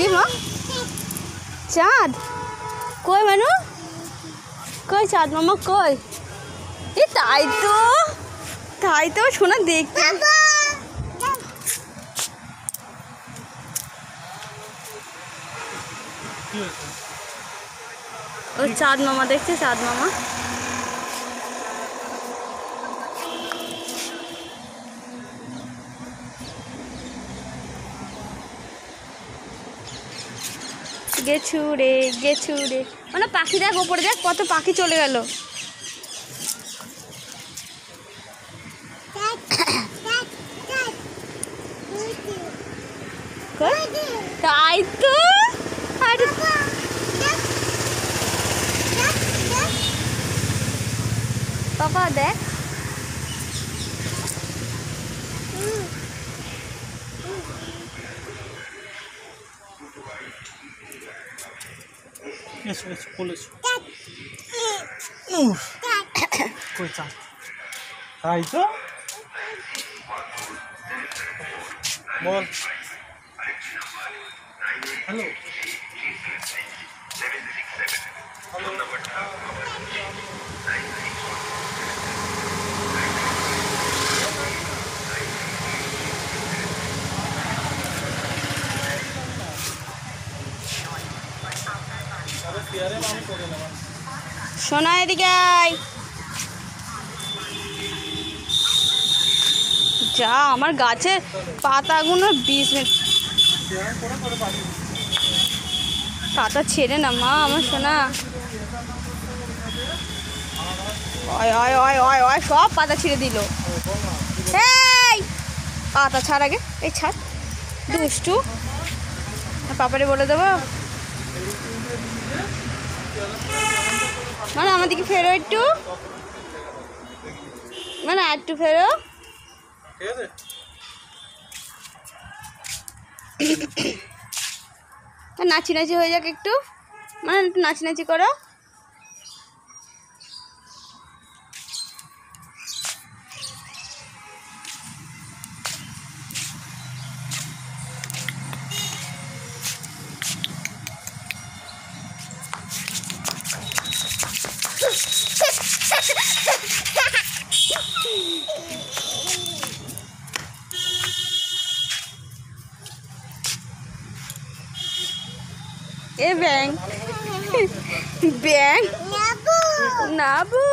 কি মা? চাঁদ কই মানু? কই চাঁদ মামা কই? এ তাই তো শোনা দেখতে। ও চাঁদ মামা দেখছে, চাঁদ মামা। গেছু রে মানে পাখি দেখ, ওপরে দেখ কত পাখি চলে গেল। তাই তো পাপা দেখ। তাই তো বল। হ্যালো সোনা এদিকে আয়। যা আমার গাছের পাতাগুলো 20 মিনিট পাতা ছেড়ে না মা আমার সোনা। অয় সব পাতা ছিঁড়ে দিল। এই পাতা ছাড় আগে, এই ছাড় দুষ্টু। পাপারে বলে দেবো মানে আমার দিকে ফেরো একটু, মানে একটু ফেরো। নাচি হয়ে যাক একটু, মানে একটু নাচি করো। এ ব্যাং নাবু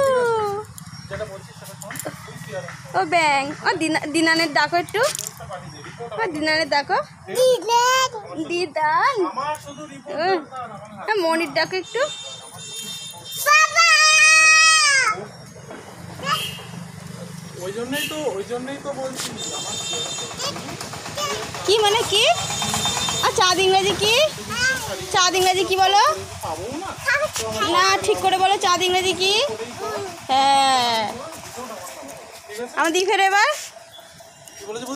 ও ব্যাং ও দিনানের ডাকো একটু, দিনানের ডাকো, দিদান মনির ডাকো একটু। কি মানে কি? আর চাঁদ ইংরেজি কি? চাঁদ ইংরেজি কি বলো না, ঠিক করে বলো চাঁদ ইংরেজি কি? হ্যাঁ আমার দিকে ফেরো এবার।